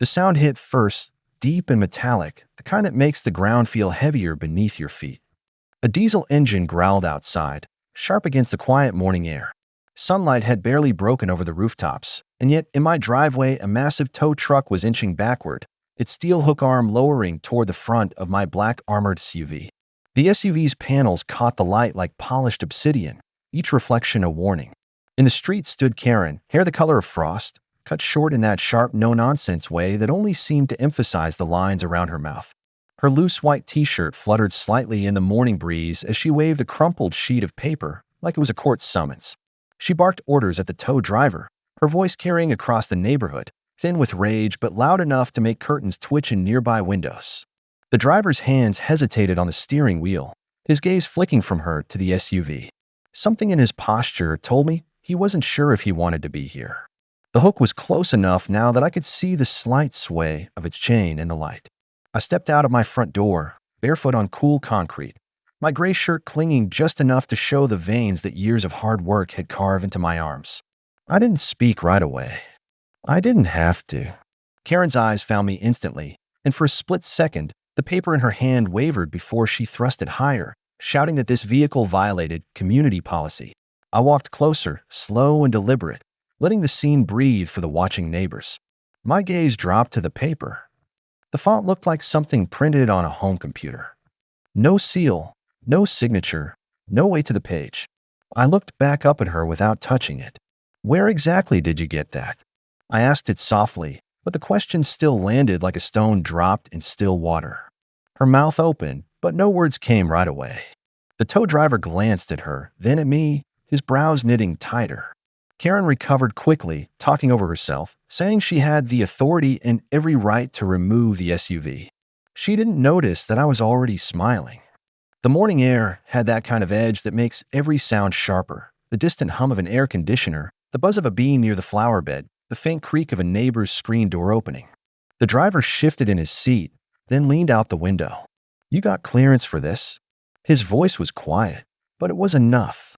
The sound hit first, deep and metallic, the kind that makes the ground feel heavier beneath your feet. A diesel engine growled outside, sharp against the quiet morning air. Sunlight had barely broken over the rooftops, and yet in my driveway a massive tow truck was inching backward, its steel hook arm lowering toward the front of my black armored SUV. The SUV's panels caught the light like polished obsidian, each reflection a warning. In the street stood Karen, hair the color of frost, cut short in that sharp, no-nonsense way that only seemed to emphasize the lines around her mouth. Her loose white t-shirt fluttered slightly in the morning breeze as she waved a crumpled sheet of paper like it was a court summons. She barked orders at the tow driver, her voice carrying across the neighborhood, thin with rage but loud enough to make curtains twitch in nearby windows. The driver's hands hesitated on the steering wheel, his gaze flicking from her to the SUV. Something in his posture told me he wasn't sure if he wanted to be here. The hook was close enough now that I could see the slight sway of its chain in the light. I stepped out of my front door, barefoot on cool concrete, my gray shirt clinging just enough to show the veins that years of hard work had carved into my arms. I didn't speak right away. I didn't have to. Karen's eyes found me instantly, and for a split second, the paper in her hand wavered before she thrust it higher, shouting that this vehicle violated community policy. I walked closer, slow and deliberate, letting the scene breathe for the watching neighbors. My gaze dropped to the paper. The font looked like something printed on a home computer. No seal, no signature, no way to the page. I looked back up at her without touching it. "Where exactly did you get that?" I asked it softly, but the question still landed like a stone dropped in still water. Her mouth opened, but no words came right away. The tow driver glanced at her, then at me, his brows knitting tighter. Karen recovered quickly, talking over herself, saying she had the authority and every right to remove the SUV. She didn't notice that I was already smiling. The morning air had that kind of edge that makes every sound sharper. The distant hum of an air conditioner, the buzz of a bee near the flower bed, the faint creak of a neighbor's screen door opening. The driver shifted in his seat, then leaned out the window. "You got clearance for this?" His voice was quiet, but it was enough.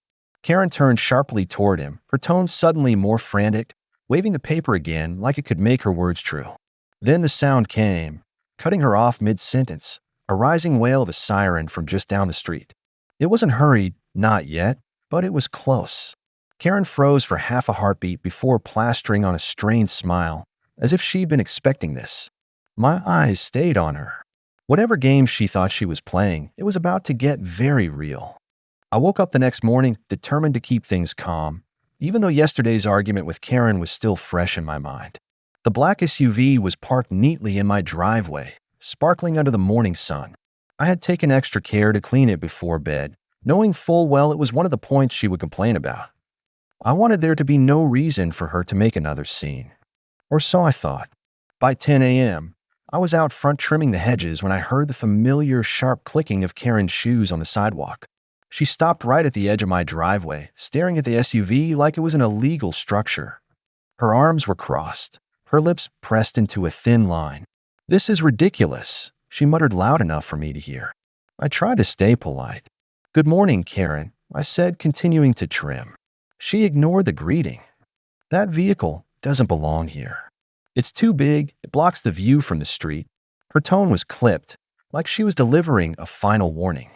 Karen turned sharply toward him, her tone suddenly more frantic, waving the paper again like it could make her words true. Then the sound came, cutting her off mid-sentence, a rising wail of a siren from just down the street. It wasn't hurried, not yet, but it was close. Karen froze for half a heartbeat before plastering on a strained smile, as if she'd been expecting this. My eyes stayed on her. Whatever game she thought she was playing, it was about to get very real. I woke up the next morning determined to keep things calm, even though yesterday's argument with Karen was still fresh in my mind. The black SUV was parked neatly in my driveway, sparkling under the morning sun. I had taken extra care to clean it before bed, knowing full well it was one of the points she would complain about. I wanted there to be no reason for her to make another scene. Or so I thought. By 10 a.m., I was out front trimming the hedges when I heard the familiar sharp clicking of Karen's shoes on the sidewalk. She stopped right at the edge of my driveway, staring at the SUV like it was an illegal structure. Her arms were crossed, her lips pressed into a thin line. "This is ridiculous," she muttered loud enough for me to hear. I tried to stay polite. "Good morning, Karen," I said, continuing to trim. She ignored the greeting. "That vehicle doesn't belong here. It's too big, it blocks the view from the street." Her tone was clipped, like she was delivering a final warning.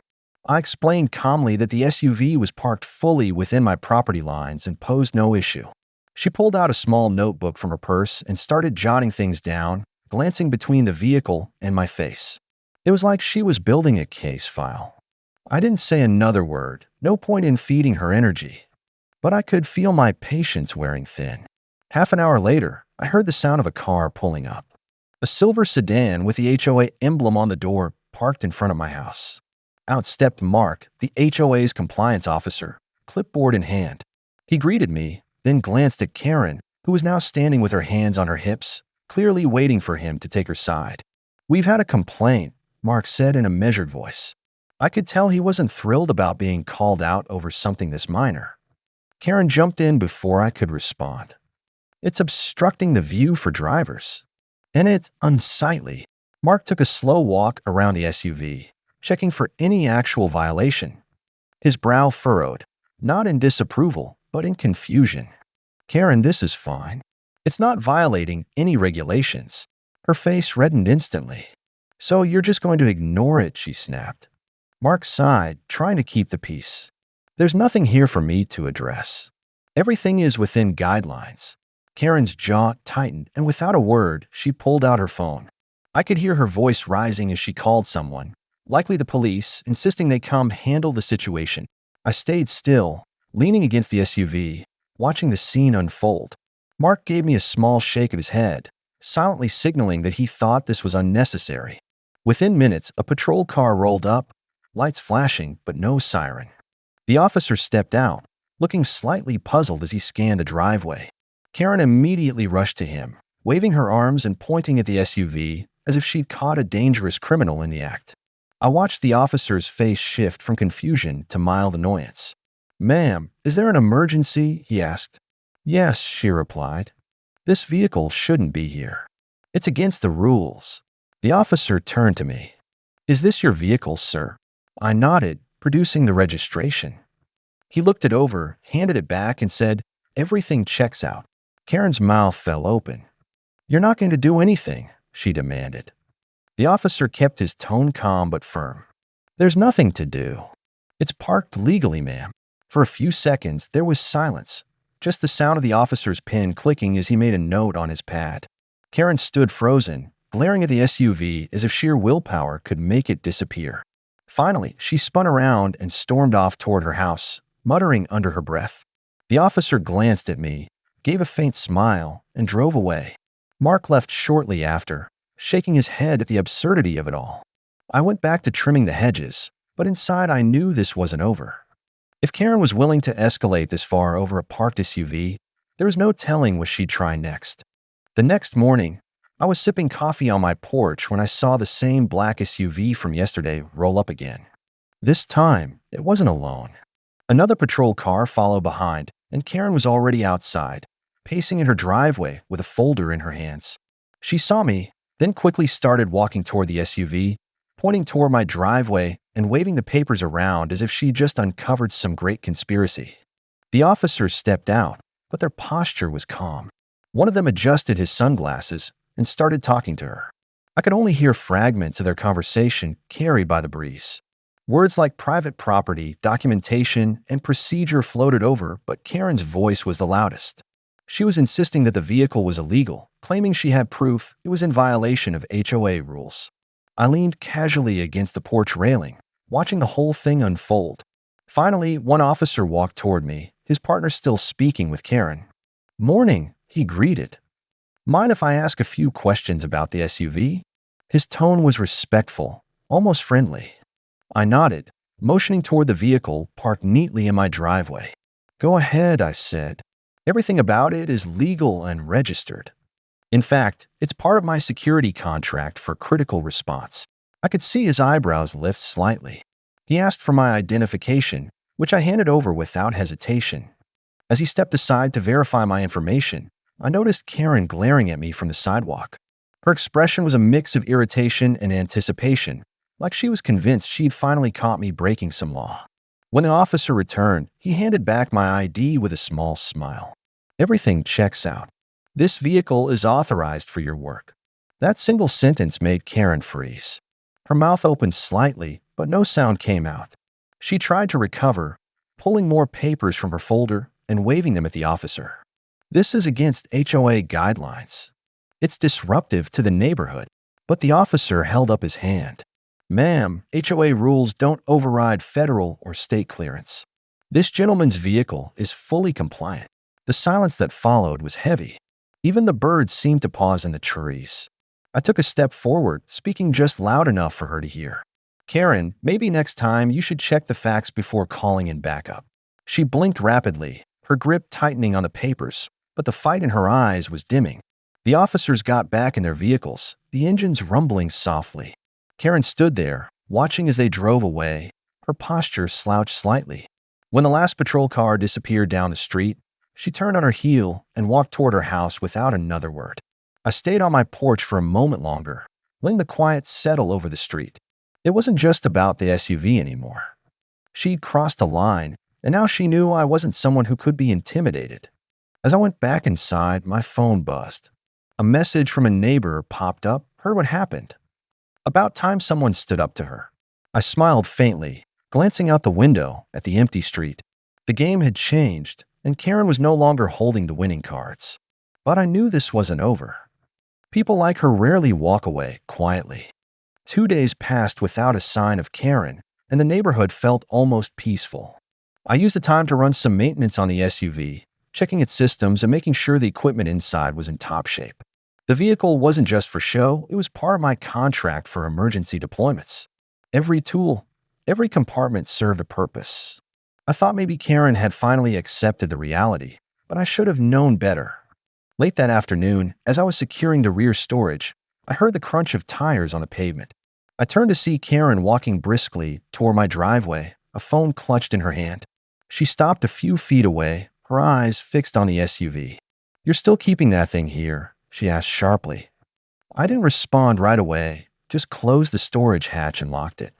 I explained calmly that the SUV was parked fully within my property lines and posed no issue. She pulled out a small notebook from her purse and started jotting things down, glancing between the vehicle and my face. It was like she was building a case file. I didn't say another word, no point in feeding her energy. But I could feel my patience wearing thin. Half an hour later, I heard the sound of a car pulling up. A silver sedan with the HOA emblem on the door parked in front of my house. Out stepped Mark, the HOA's compliance officer, clipboard in hand. He greeted me, then glanced at Karen, who was now standing with her hands on her hips, clearly waiting for him to take her side. "We've had a complaint," Mark said in a measured voice. I could tell he wasn't thrilled about being called out over something this minor. Karen jumped in before I could respond. "It's obstructing the view for drivers. And it's unsightly." Mark took a slow walk around the SUV, checking for any actual violation. His brow furrowed, not in disapproval, but in confusion. "Karen, this is fine. It's not violating any regulations." Her face reddened instantly. "So you're just going to ignore it," she snapped. Mark sighed, trying to keep the peace. "There's nothing here for me to address. Everything is within guidelines." Karen's jaw tightened, and without a word, she pulled out her phone. I could hear her voice rising as she called someone, likely the police, insisting they come handle the situation. I stayed still, leaning against the SUV, watching the scene unfold. Mark gave me a small shake of his head, silently signaling that he thought this was unnecessary. Within minutes, a patrol car rolled up, lights flashing, but no siren. The officer stepped out, looking slightly puzzled as he scanned the driveway. Karen immediately rushed to him, waving her arms and pointing at the SUV as if she'd caught a dangerous criminal in the act. I watched the officer's face shift from confusion to mild annoyance. "Ma'am, is there an emergency?" he asked. "Yes," she replied. "This vehicle shouldn't be here. It's against the rules." The officer turned to me. "Is this your vehicle, sir?" I nodded, producing the registration. He looked it over, handed it back, and said, "Everything checks out." Karen's mouth fell open. "You're not going to do anything," she demanded. The officer kept his tone calm but firm. "There's nothing to do. It's parked legally, ma'am." For a few seconds, there was silence, just the sound of the officer's pen clicking as he made a note on his pad. Karen stood frozen, glaring at the SUV as if sheer willpower could make it disappear. Finally, she spun around and stormed off toward her house, muttering under her breath. The officer glanced at me, gave a faint smile, and drove away. Mark left shortly after, shaking his head at the absurdity of it all. I went back to trimming the hedges, but inside I knew this wasn't over. If Karen was willing to escalate this far over a parked SUV, there was no telling what she'd try next. The next morning, I was sipping coffee on my porch when I saw the same black SUV from yesterday roll up again. This time, it wasn't alone. Another patrol car followed behind, and Karen was already outside, pacing in her driveway with a folder in her hands. She saw me, then quickly started walking toward the SUV, pointing toward my driveway and waving the papers around as if she just uncovered some great conspiracy. The officers stepped out, but their posture was calm. One of them adjusted his sunglasses and started talking to her. I could only hear fragments of their conversation carried by the breeze. Words like private property, documentation, and procedure floated over, but Karen's voice was the loudest. She was insisting that the vehicle was illegal, claiming she had proof it was in violation of HOA rules. I leaned casually against the porch railing, watching the whole thing unfold. Finally, one officer walked toward me, his partner still speaking with Karen. "Morning," he greeted. "Mind if I ask a few questions about the SUV?" His tone was respectful, almost friendly. I nodded, motioning toward the vehicle parked neatly in my driveway. "Go ahead," I said. "Everything about it is legal and registered. In fact, it's part of my security contract for critical response." I could see his eyebrows lift slightly. He asked for my identification, which I handed over without hesitation. As he stepped aside to verify my information, I noticed Karen glaring at me from the sidewalk. Her expression was a mix of irritation and anticipation, like she was convinced she'd finally caught me breaking some law. When the officer returned, he handed back my ID with a small smile. "Everything checks out. This vehicle is authorized for your work." That single sentence made Karen freeze. Her mouth opened slightly, but no sound came out. She tried to recover, pulling more papers from her folder and waving them at the officer. "This is against HOA guidelines. It's disruptive to the neighborhood." But the officer held up his hand. "Ma'am, HOA rules don't override federal or state clearance. This gentleman's vehicle is fully compliant." The silence that followed was heavy. Even the birds seemed to pause in the trees. I took a step forward, speaking just loud enough for her to hear. "Karen, maybe next time you should check the facts before calling in backup." She blinked rapidly, her grip tightening on the papers, but the fight in her eyes was dimming. The officers got back in their vehicles, the engines rumbling softly. Karen stood there, watching as they drove away, her posture slouched slightly. When the last patrol car disappeared down the street, she turned on her heel and walked toward her house without another word. I stayed on my porch for a moment longer, letting the quiet settle over the street. It wasn't just about the SUV anymore. She'd crossed a line, and now she knew I wasn't someone who could be intimidated. As I went back inside, my phone buzzed. A message from a neighbor popped up. Heard what happened. About time someone stood up to her. I smiled faintly, glancing out the window at the empty street. The game had changed, and Karen was no longer holding the winning cards. But I knew this wasn't over. People like her rarely walk away quietly. 2 days passed without a sign of Karen, and the neighborhood felt almost peaceful. I used the time to run some maintenance on the SUV, checking its systems and making sure the equipment inside was in top shape. The vehicle wasn't just for show, it was part of my contract for emergency deployments. Every tool, every compartment served a purpose. I thought maybe Karen had finally accepted the reality, but I should have known better. Late that afternoon, as I was securing the rear storage, I heard the crunch of tires on the pavement. I turned to see Karen walking briskly toward my driveway, a phone clutched in her hand. She stopped a few feet away, her eyes fixed on the SUV. "You're still keeping that thing here?" she asked sharply. I didn't respond right away, just closed the storage hatch and locked it.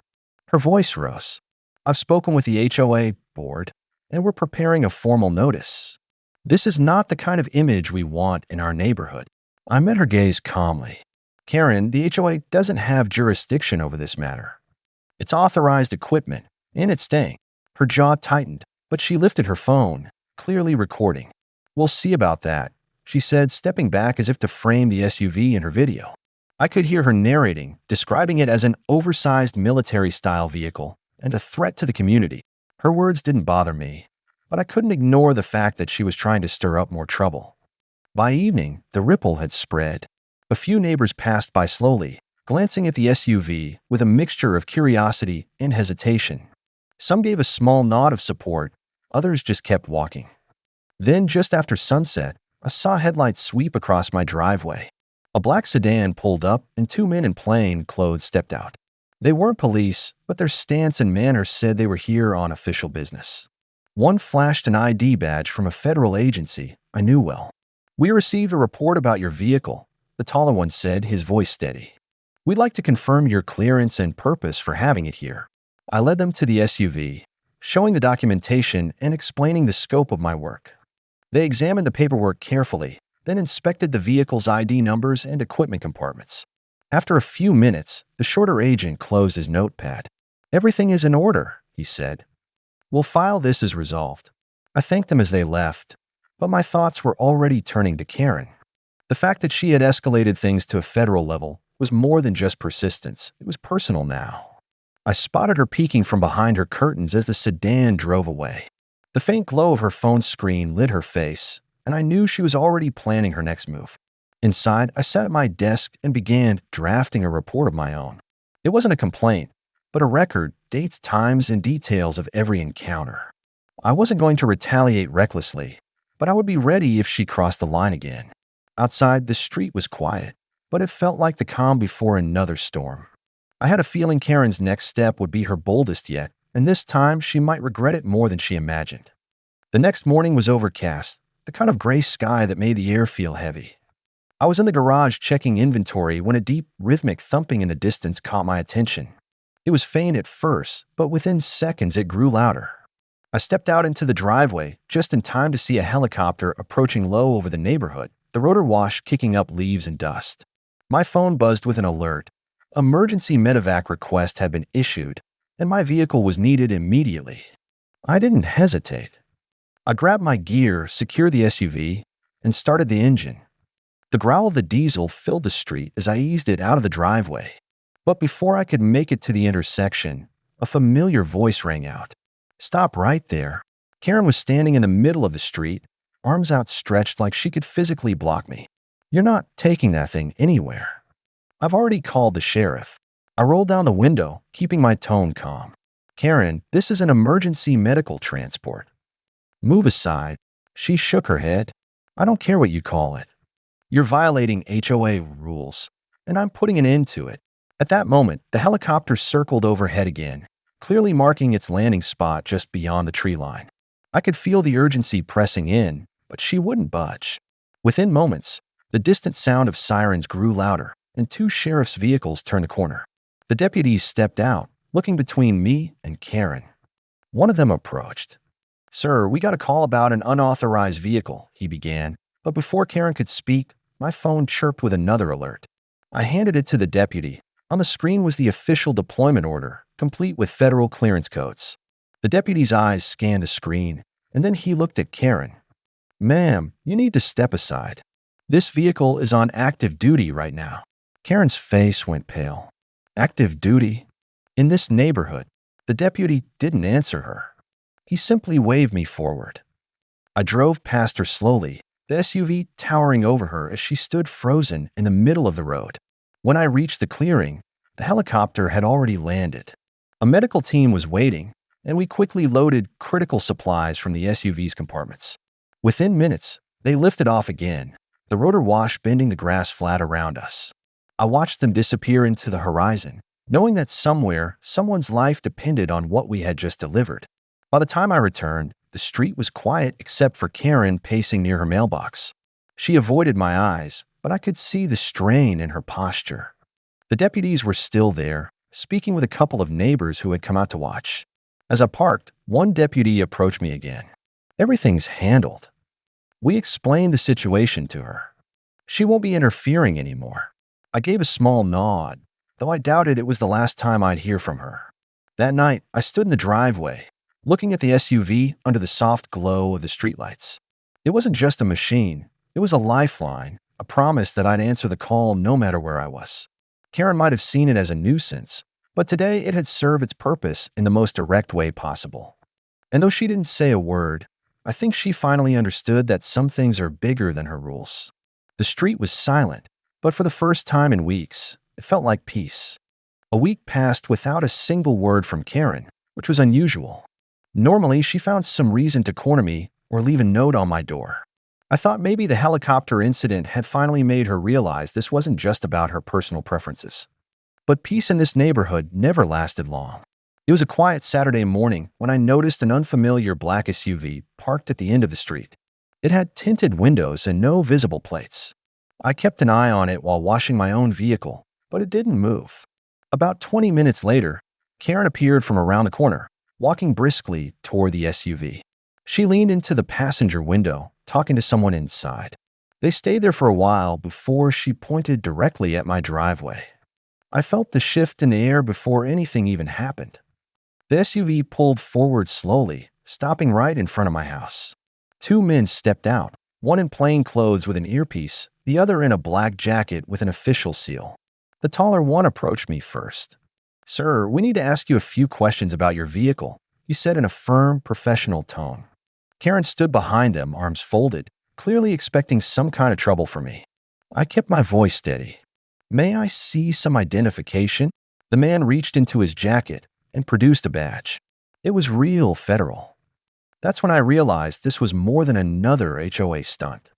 Her voice rose. "I've spoken with the HOA board, and we're preparing a formal notice. This is not the kind of image we want in our neighborhood." I met her gaze calmly. "Karen, the HOA doesn't have jurisdiction over this matter. It's authorized equipment, and it's staying." Her jaw tightened, but she lifted her phone, clearly recording. "We'll see about that," she said, stepping back as if to frame the SUV in her video. I could hear her narrating, describing it as an oversized military-style vehicle and a threat to the community. Her words didn't bother me, but I couldn't ignore the fact that she was trying to stir up more trouble. By evening, the ripple had spread. A few neighbors passed by slowly, glancing at the SUV with a mixture of curiosity and hesitation. Some gave a small nod of support, others just kept walking. Then, just after sunset, I saw headlights sweep across my driveway. A black sedan pulled up and two men in plain clothes stepped out. They weren't police, but their stance and manner said they were here on official business. One flashed an ID badge from a federal agency I knew well. "We received a report about your vehicle," the taller one said, his voice steady. "We'd like to confirm your clearance and purpose for having it here." I led them to the SUV, showing the documentation and explaining the scope of my work. They examined the paperwork carefully, then inspected the vehicle's ID numbers and equipment compartments. After a few minutes, the shorter agent closed his notepad. "Everything is in order," he said. "We'll file this as resolved." I thanked them as they left, but my thoughts were already turning to Karen. The fact that she had escalated things to a federal level was more than just persistence. It was personal now. I spotted her peeking from behind her curtains as the sedan drove away. The faint glow of her phone screen lit her face, and I knew she was already planning her next move. Inside, I sat at my desk and began drafting a report of my own. It wasn't a complaint, but a record, dates, times, and details of every encounter. I wasn't going to retaliate recklessly, but I would be ready if she crossed the line again. Outside, the street was quiet, but it felt like the calm before another storm. I had a feeling Karen's next step would be her boldest yet, and this time she might regret it more than she imagined. The next morning was overcast, the kind of gray sky that made the air feel heavy. I was in the garage checking inventory when a deep, rhythmic thumping in the distance caught my attention. It was faint at first, but within seconds it grew louder. I stepped out into the driveway just in time to see a helicopter approaching low over the neighborhood, the rotor wash kicking up leaves and dust. My phone buzzed with an alert. Emergency medevac request had been issued, and my vehicle was needed immediately. I didn't hesitate. I grabbed my gear, secured the SUV, and started the engine. The growl of the diesel filled the street as I eased it out of the driveway. But before I could make it to the intersection, a familiar voice rang out. "Stop right there." Karen was standing in the middle of the street, arms outstretched like she could physically block me. "You're not taking that thing anywhere. I've already called the sheriff." I rolled down the window, keeping my tone calm. "Karen, this is an emergency medical transport. Move aside." She shook her head. "I don't care what you call it. You're violating HOA rules, and I'm putting an end to it." At that moment, the helicopter circled overhead again, clearly marking its landing spot just beyond the tree line. I could feel the urgency pressing in, but she wouldn't budge. Within moments, the distant sound of sirens grew louder, and two sheriff's vehicles turned the corner. The deputies stepped out, looking between me and Karen. One of them approached. "Sir, we got a call about an unauthorized vehicle," he began, but before Karen could speak, my phone chirped with another alert. I handed it to the deputy. On the screen was the official deployment order, complete with federal clearance codes. The deputy's eyes scanned the screen, and then he looked at Karen. "Ma'am, you need to step aside. This vehicle is on active duty right now." Karen's face went pale. Active duty? In this neighborhood? The deputy didn't answer her. He simply waved me forward. I drove past her slowly, the SUV towering over her as she stood frozen in the middle of the road. When I reached the clearing, the helicopter had already landed. A medical team was waiting, and we quickly loaded critical supplies from the SUV's compartments. Within minutes, they lifted off again, the rotor wash bending the grass flat around us. I watched them disappear into the horizon, knowing that somewhere, someone's life depended on what we had just delivered. By the time I returned, the street was quiet except for Karen pacing near her mailbox. She avoided my eyes, but I could see the strain in her posture. The deputies were still there, speaking with a couple of neighbors who had come out to watch. As I parked, one deputy approached me again. "Everything's handled." We explained the situation to her. "She won't be interfering anymore." I gave a small nod, though I doubted it was the last time I'd hear from her. That night, I stood in the driveway, looking at the SUV under the soft glow of the streetlights. It wasn't just a machine, it was a lifeline, a promise that I'd answer the call no matter where I was. Karen might have seen it as a nuisance, but today it had served its purpose in the most direct way possible. And though she didn't say a word, I think she finally understood that some things are bigger than her rules. The street was silent, but for the first time in weeks, it felt like peace. A week passed without a single word from Karen, which was unusual. Normally, she found some reason to corner me or leave a note on my door. I thought maybe the helicopter incident had finally made her realize this wasn't just about her personal preferences. But peace in this neighborhood never lasted long. It was a quiet Saturday morning when I noticed an unfamiliar black SUV parked at the end of the street. It had tinted windows and no visible plates. I kept an eye on it while washing my own vehicle, but it didn't move. About 20 minutes later, Karen appeared from around the corner, walking briskly toward the SUV. She leaned into the passenger window, talking to someone inside. They stayed there for a while before she pointed directly at my driveway. I felt the shift in the air before anything even happened. The SUV pulled forward slowly, stopping right in front of my house. Two men stepped out, one in plain clothes with an earpiece, the other in a black jacket with an official seal. The taller one approached me first. "Sir, we need to ask you a few questions about your vehicle," he said in a firm, professional tone. Karen stood behind them, arms folded, clearly expecting some kind of trouble from me. I kept my voice steady. "May I see some identification?" The man reached into his jacket and produced a badge. It was real federal. That's when I realized this was more than another HOA stunt.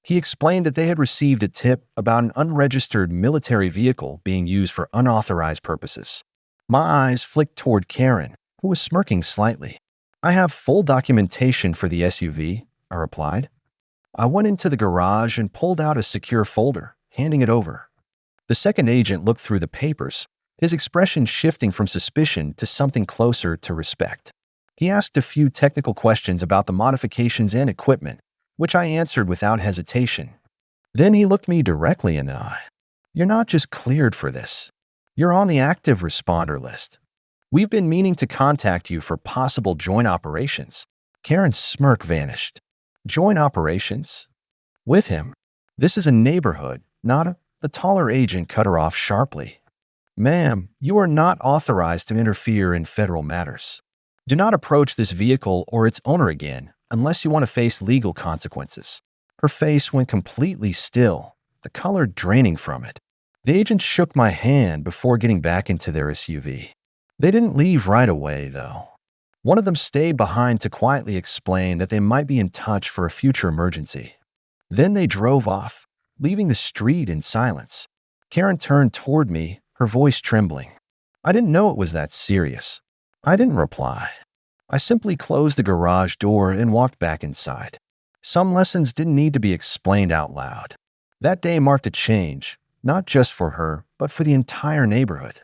He explained that they had received a tip about an unregistered military vehicle being used for unauthorized purposes. My eyes flicked toward Karen, who was smirking slightly. "I have full documentation for the SUV," I replied. I went into the garage and pulled out a secure folder, handing it over. The second agent looked through the papers, his expression shifting from suspicion to something closer to respect. He asked a few technical questions about the modifications and equipment, which I answered without hesitation. Then he looked me directly in the eye. "You're not just cleared for this. You're on the active responder list. We've been meaning to contact you for possible joint operations." Karen's smirk vanished. "Joint operations? With him? This is a neighborhood, not a..." The taller agent cut her off sharply. "Ma'am, you are not authorized to interfere in federal matters. Do not approach this vehicle or its owner again unless you want to face legal consequences." Her face went completely still, the color draining from it. The agent shook my hand before getting back into their SUV. They didn't leave right away, though. One of them stayed behind to quietly explain that they might be in touch for a future emergency. Then they drove off, leaving the street in silence. Karen turned toward me, her voice trembling. I didn't know it was that serious. I didn't reply. I simply closed the garage door and walked back inside. Some lessons didn't need to be explained out loud. That day marked a change, not just for her, but for the entire neighborhood.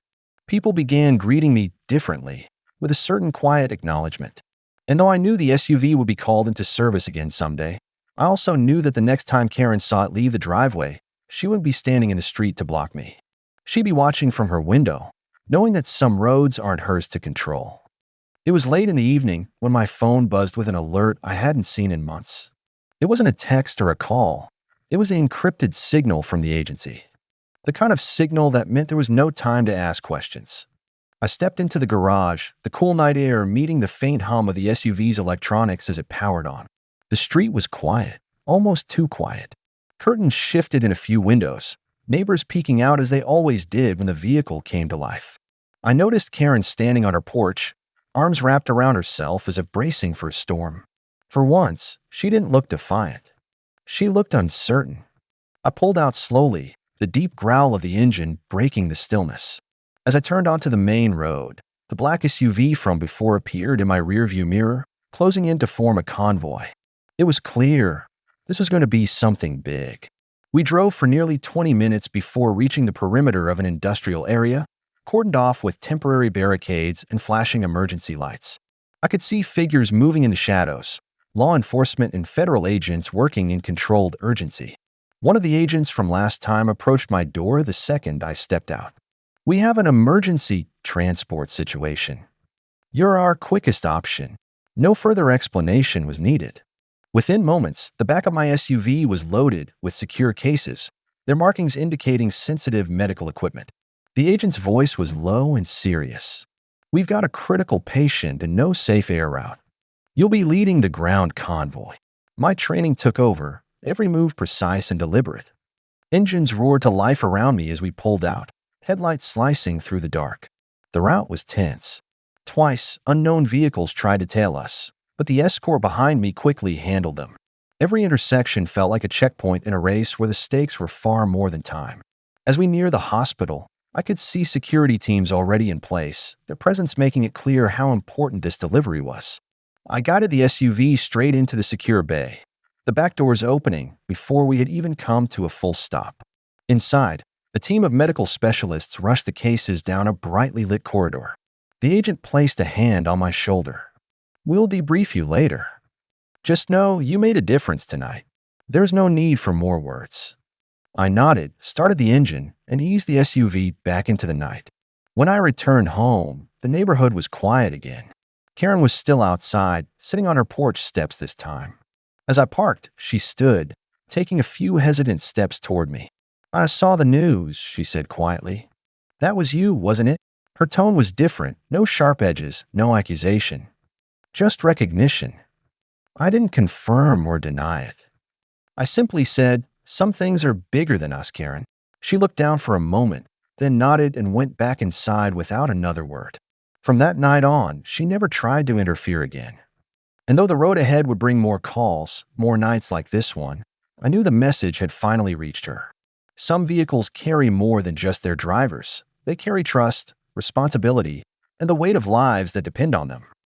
People began greeting me differently, with a certain quiet acknowledgement. And though I knew the SUV would be called into service again someday, I also knew that the next time Karen saw it leave the driveway, she wouldn't be standing in the street to block me. She'd be watching from her window, knowing that some roads aren't hers to control. It was late in the evening when my phone buzzed with an alert I hadn't seen in months. It wasn't a text or a call. It was the encrypted signal from the agency. The kind of signal that meant there was no time to ask questions. I stepped into the garage, the cool night air meeting the faint hum of the SUV's electronics as it powered on. The street was quiet, almost too quiet. Curtains shifted in a few windows, neighbors peeking out as they always did when the vehicle came to life. I noticed Karen standing on her porch, arms wrapped around herself as if bracing for a storm. For once, she didn't look defiant. She looked uncertain. I pulled out slowly, the deep growl of the engine breaking the stillness. As I turned onto the main road, the black SUV from before appeared in my rearview mirror, closing in to form a convoy. It was clear this was going to be something big. We drove for nearly 20 minutes before reaching the perimeter of an industrial area, cordoned off with temporary barricades and flashing emergency lights. I could see figures moving in the shadows, law enforcement and federal agents working in controlled urgency. One of the agents from last time approached my door the second I stepped out. "We have an emergency transport situation. You're our quickest option." No further explanation was needed. Within moments, the back of my SUV was loaded with secure cases, their markings indicating sensitive medical equipment. The agent's voice was low and serious. "We've got a critical patient and no safe air route. You'll be leading the ground convoy." My training took over, every move precise and deliberate. Engines roared to life around me as we pulled out, headlights slicing through the dark. The route was tense. Twice, unknown vehicles tried to tail us, but the escort behind me quickly handled them. Every intersection felt like a checkpoint in a race where the stakes were far more than time. As we neared the hospital, I could see security teams already in place, their presence making it clear how important this delivery was. I guided the SUV straight into the secure bay, the back doors opening before we had even come to a full stop. Inside, a team of medical specialists rushed the cases down a brightly lit corridor. The agent placed a hand on my shoulder. "We'll debrief you later. Just know you made a difference tonight. There's no need for more words." I nodded, started the engine, and eased the SUV back into the night. When I returned home, the neighborhood was quiet again. Karen was still outside, sitting on her porch steps this time. As I parked, she stood, taking a few hesitant steps toward me. "I saw the news," she said quietly. "That was you, wasn't it?" Her tone was different, no sharp edges, no accusation. Just recognition. I didn't confirm or deny it. I simply said, "Some things are bigger than us, Karen." She looked down for a moment, then nodded and went back inside without another word. From that night on, she never tried to interfere again. And though the road ahead would bring more calls, more nights like this one, I knew the message had finally reached her. Some vehicles carry more than just their drivers. They carry trust, responsibility, and the weight of lives that depend on them.